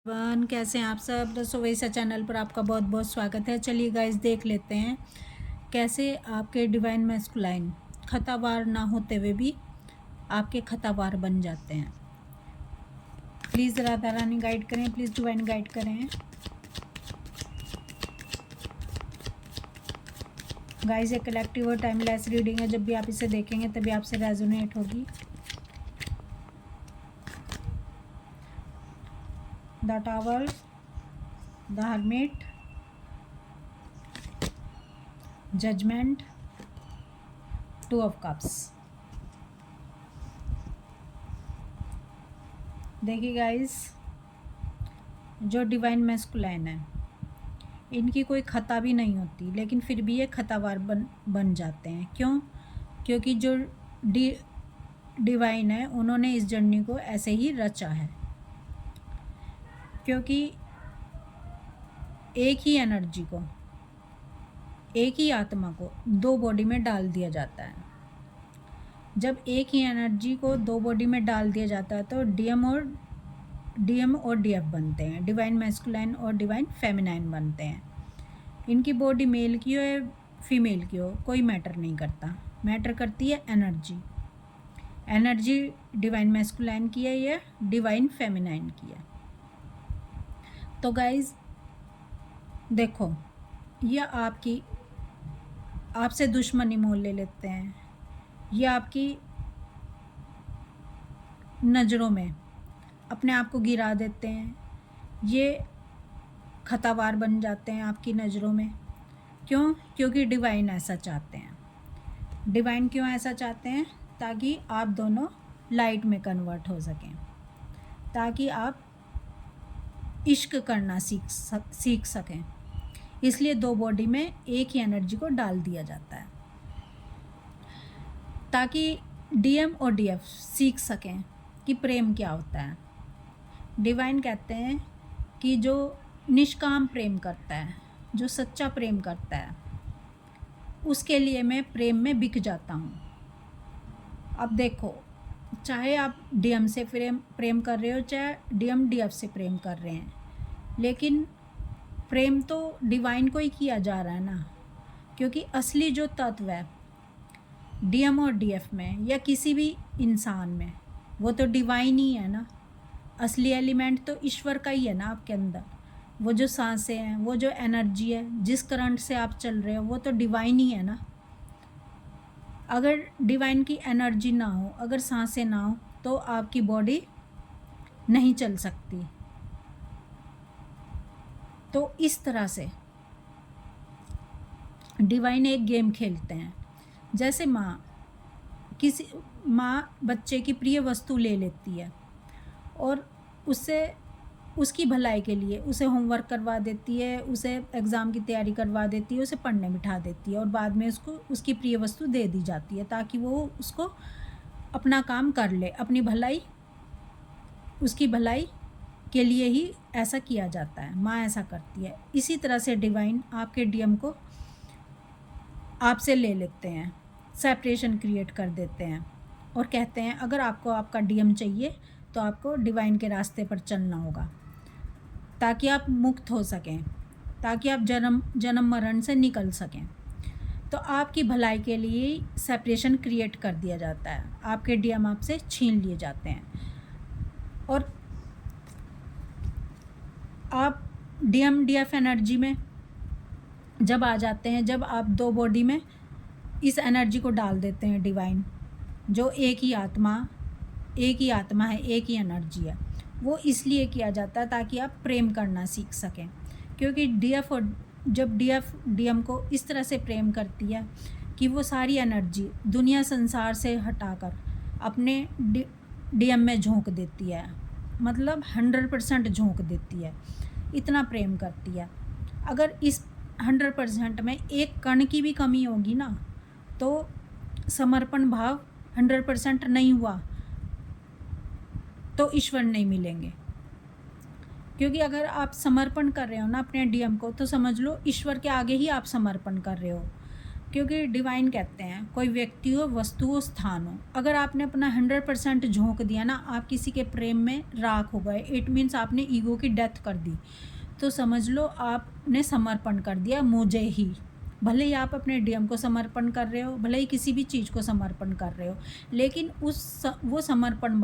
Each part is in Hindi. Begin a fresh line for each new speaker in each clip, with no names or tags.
वन कैसे हैं आप सब। रसोई सा चैनल पर आपका बहुत बहुत स्वागत है। चलिए गाइस देख लेते हैं कैसे आपके डिवाइन मैस्कुलाइन खतावार ना होते हुए भी आपके खतावार बन जाते हैं। प्लीज़ राधा रानी गाइड करें, प्लीज़ डिवाइन गाइड करें। गाइस ये कलेक्टिव और टाइमलेस रीडिंग है, जब भी आप इसे देखेंगे तभी आपसे रेजोनेट होगी। The tower, the hermit, judgment, two of cups. देखिए गाइस, जो डिवाइन मैस्कुलाइन है इनकी कोई खता भी नहीं होती, लेकिन फिर भी ये खतावार बन जाते हैं। क्यों? क्योंकि जो डिवाइन है उन्होंने इस जर्नी को ऐसे ही रचा है। क्योंकि एक ही एनर्जी को, एक ही आत्मा को दो बॉडी में डाल दिया जाता है। जब एक ही एनर्जी को दो बॉडी में डाल दिया जाता है तो डीएम और डीएफ बनते हैं, डिवाइन मैस्कुलाइन और डिवाइन फेमिनाइन बनते हैं। इनकी बॉडी मेल की हो या फीमेल की हो कोई मैटर नहीं करता, मैटर करती है एनर्जी। एनर्जी डिवाइन मैस्कुलाइन की है या डिवाइन फेमिनाइन की है। तो गाइज देखो, ये आपसे दुश्मनी मोल ले लेते हैं, ये आपकी नज़रों में अपने आप को गिरा देते हैं, ये खतावार बन जाते हैं आपकी नज़रों में। क्यों? क्योंकि डिवाइन ऐसा चाहते हैं। डिवाइन क्यों ऐसा चाहते हैं? ताकि आप दोनों लाइट में कन्वर्ट हो सकें, ताकि आप इश्क करना सीख सकें। इसलिए दो बॉडी में एक ही एनर्जी को डाल दिया जाता है, ताकि डीएम और डीएफ सीख सकें कि प्रेम क्या होता है। डिवाइन कहते हैं कि जो निष्काम प्रेम करता है, जो सच्चा प्रेम करता है, उसके लिए मैं प्रेम में बिक जाता हूँ। अब देखो, चाहे आप डीएम से प्रेम कर रहे हो, चाहे डीएम डीएफ से प्रेम कर रहे हैं, लेकिन प्रेम तो डिवाइन को ही किया जा रहा है ना। क्योंकि असली जो तत्व है डीएम और डीएफ में या किसी भी इंसान में, वो तो डिवाइन ही है ना। असली एलिमेंट तो ईश्वर का ही है ना आपके अंदर। वो जो सांसें हैं, वो जो एनर्जी है, जिस करंट से आप चल रहे हो, वो तो डिवाइन ही है ना। अगर डिवाइन की एनर्जी ना हो, अगर सांसें ना हो, तो आपकी बॉडी नहीं चल सकती। तो इस तरह से डिवाइन एक गेम खेलते हैं। जैसे माँ बच्चे की प्रिय वस्तु ले लेती है और उसकी भलाई के लिए उसे होमवर्क करवा देती है, उसे एग्ज़ाम की तैयारी करवा देती है, उसे पढ़ने बिठा देती है, और बाद में उसकी प्रिय वस्तु दे दी जाती है ताकि वो उसको अपना काम कर ले। अपनी भलाई, उसकी भलाई के लिए ही ऐसा किया जाता है, माँ ऐसा करती है। इसी तरह से डिवाइन आपके डीएम को आपसे ले लेते हैं, सेपरेशन क्रिएट कर देते हैं और कहते हैं अगर आपको आपका डीएम चाहिए तो आपको डिवाइन के रास्ते पर चलना होगा, ताकि आप मुक्त हो सकें, ताकि आप जन्म मरण से निकल सकें। तो आपकी भलाई के लिए सेपरेशन क्रिएट कर दिया जाता है, आपके डीएम आपसे छीन लिए जाते हैं और आप डीएम डीएफ एनर्जी में जब आ जाते हैं, जब आप दो बॉडी में इस एनर्जी को डाल देते हैं, डिवाइन जो एक ही आत्मा है, एक ही एनर्जी है, वो इसलिए किया जाता है ताकि आप प्रेम करना सीख सकें। क्योंकि जब डीएफ डीएम को इस तरह से प्रेम करती है कि वो सारी एनर्जी दुनिया संसार से हटाकर अपने डीएम में झोंक देती है, मतलब 100% झोंक देती है, इतना प्रेम करती है। अगर इस 100% में एक कण की भी कमी होगी ना, तो समर्पण भाव 100% नहीं हुआ तो ईश्वर नहीं मिलेंगे। क्योंकि अगर आप समर्पण कर रहे हो ना अपने डीएम को, तो समझ लो ईश्वर के आगे ही आप समर्पण कर रहे हो। क्योंकि डिवाइन कहते हैं कोई व्यक्ति हो, वस्तु हो, स्थान हो, अगर आपने अपना 100% झोंक दिया ना, आप किसी के प्रेम में राख हो गए, इट मीन्स आपने ईगो की डेथ कर दी, तो समझ लो आपने समर्पण कर दिया मुझे ही। भले ही आप अपने डीएम को समर्पण कर रहे हो, भले ही किसी भी चीज़ को समर्पण कर रहे हो, लेकिन वो समर्पण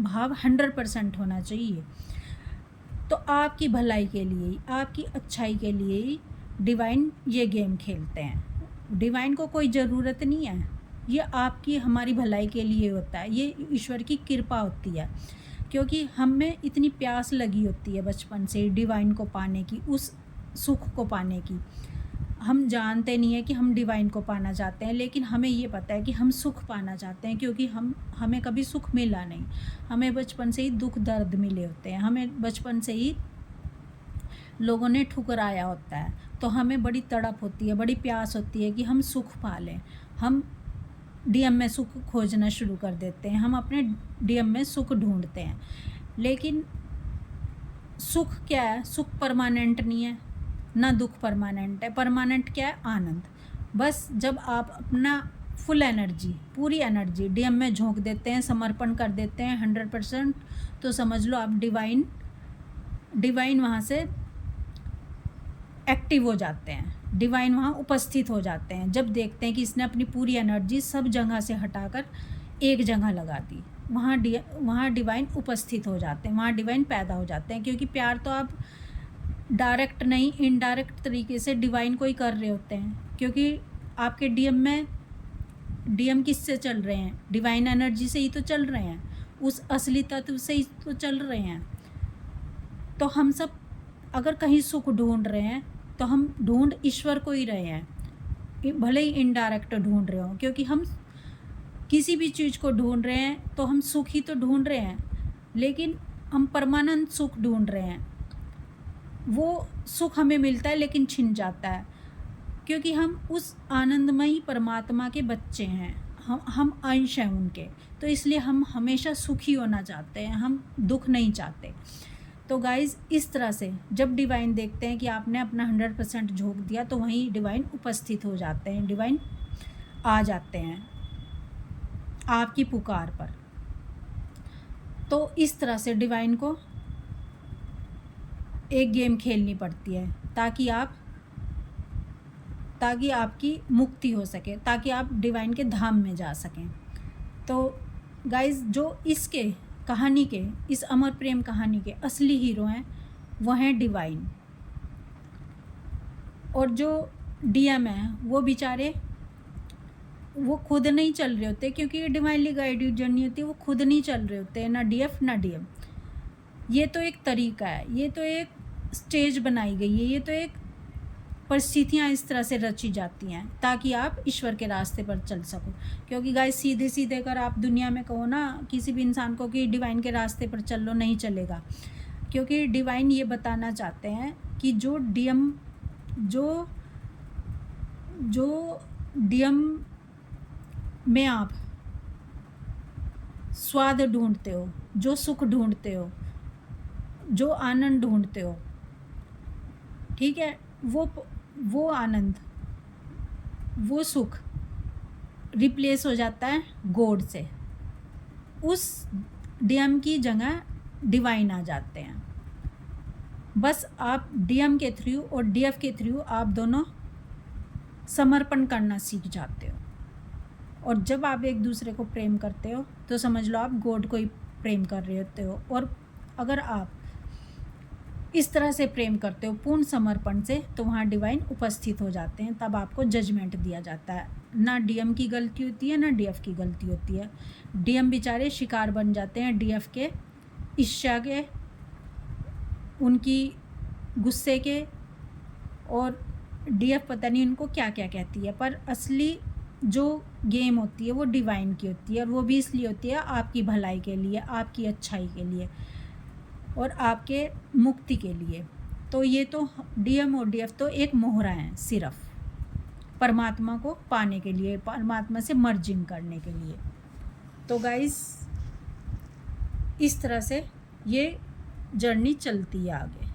भाव 100% होना चाहिए। तो आपकी भलाई के लिए, आपकी अच्छाई के लिए ही डिवाइन ये गेम खेलते हैं। डिवाइन को कोई ज़रूरत नहीं है, ये आपकी हमारी भलाई के लिए होता है, ये ईश्वर की कृपा होती है, क्योंकि हमें इतनी प्यास लगी होती है बचपन से डिवाइन को पाने की, उस सुख को पाने की। हम जानते नहीं है कि हम डिवाइन को पाना चाहते हैं, लेकिन हमें ये पता है कि हम सुख पाना चाहते हैं, क्योंकि हमें कभी सुख मिला नहीं, हमें बचपन से ही दुख दर्द मिले होते हैं, हमें बचपन से ही लोगों ने ठुकराया होता है, तो हमें बड़ी तड़प होती है, बड़ी प्यास होती है कि हम सुख पा लें। हम डीएम में सुख खोजना शुरू कर देते हैं, हम अपने डीएम में सुख ढूंढते हैं, लेकिन सुख क्या है? सुख परमानेंट नहीं है, ना दुख परमानेंट है। परमानेंट क्या है? आनंद। बस जब आप अपना फुल एनर्जी, पूरी एनर्जी डीएम में झोंक देते हैं, समर्पण कर देते हैं 100%, तो समझ लो आप डिवाइन वहाँ से एक्टिव हो जाते हैं, डिवाइन वहाँ उपस्थित हो जाते हैं। जब देखते हैं कि इसने अपनी पूरी एनर्जी सब जगह से हटाकर एक जगह लगा दी, वहाँ डिवाइन उपस्थित हो जाते हैं, वहाँ डिवाइन पैदा हो जाते हैं। क्योंकि प्यार तो आप डायरेक्ट नहीं, इनडायरेक्ट तरीके से डिवाइन को ही कर रहे होते हैं, क्योंकि आपके डीएम किससे चल रहे हैं? डिवाइन एनर्जी से ही तो चल रहे हैं, उस असली तत्व से ही तो चल रहे हैं। तो हम सब अगर कहीं सुख ढूंढ रहे हैं, तो हम ढूंढ ईश्वर को ही रहे हैं, भले ही इनडायरेक्ट ढूंढ रहे हो, क्योंकि हम किसी भी चीज़ को ढूंढ रहे हैं तो हम सुख ही तो ढूंढ रहे हैं, लेकिन हम परमानेंट सुख ढूंढ रहे हैं। वो सुख हमें मिलता है लेकिन छिन जाता है, क्योंकि हम उस आनंदमयी परमात्मा के बच्चे हैं, हम अंश हैं उनके, तो इसलिए हम हमेशा सुखी होना चाहते हैं, हम दुख नहीं चाहते। तो गाइज़, इस तरह से जब डिवाइन देखते हैं कि आपने अपना 100% झोंक दिया, तो वहीं डिवाइन उपस्थित हो जाते हैं, डिवाइन आ जाते हैं आपकी पुकार पर। तो इस तरह से डिवाइन को एक गेम खेलनी पड़ती है, ताकि आपकी मुक्ति हो सके, ताकि आप डिवाइन के धाम में जा सकें। तो गाइज़, जो इसके कहानी के, इस अमर प्रेम कहानी के असली हीरो हैं, वो हैं डिवाइन। और जो डीएम हैं वो बेचारे, वो खुद नहीं चल रहे होते, क्योंकि ये डिवाइनली गाइडेड जर्नी होती है, वो खुद नहीं चल रहे होते हैं, ना डीएफ ना डीएम। ये तो एक तरीका है, ये तो एक स्टेज बनाई गई है, ये तो एक परिस्थितियाँ इस तरह से रची जाती हैं ताकि आप ईश्वर के रास्ते पर चल सको। क्योंकि गाइस, सीधे सीधे अगर आप दुनिया में कहो ना किसी भी इंसान को कि डिवाइन के रास्ते पर चल लो, नहीं चलेगा। क्योंकि डिवाइन ये बताना चाहते हैं कि जो डीएम में आप स्वाद ढूंढते हो, जो सुख ढूंढते हो, जो आनंद ढूंढते हो, ठीक है, वो आनंद, वो सुख रिप्लेस हो जाता है गॉड से। उस डीएम की जगह डिवाइन आ जाते हैं। बस आप डीएम के थ्रू और डीएफ के थ्रू आप दोनों समर्पण करना सीख जाते हो। और जब आप एक दूसरे को प्रेम करते हो, तो समझ लो आप गॉड को ही प्रेम कर रहे होते हो। और अगर आप इस तरह से प्रेम करते हो पूर्ण समर्पण से, तो वहाँ डिवाइन उपस्थित हो जाते हैं। तब आपको जजमेंट दिया जाता है, ना डीएम की गलती होती है, ना डीएफ की गलती होती है। डीएम बेचारे शिकार बन जाते हैं डीएफ के ईर्ष्या के, उनकी गुस्से के, और डीएफ पता नहीं उनको क्या क्या कहती है, पर असली जो गेम होती है वो डिवाइन की होती है। और वो भी इसलिए होती है आपकी भलाई के लिए, आपकी अच्छाई के लिए और आपके मुक्ति के लिए। तो ये तो डीएम और डीएफ तो एक मोहरा हैं, सिर्फ परमात्मा को पाने के लिए, परमात्मा से मर्जिंग करने के लिए। तो गाइस, इस तरह से ये जर्नी चलती है आगे।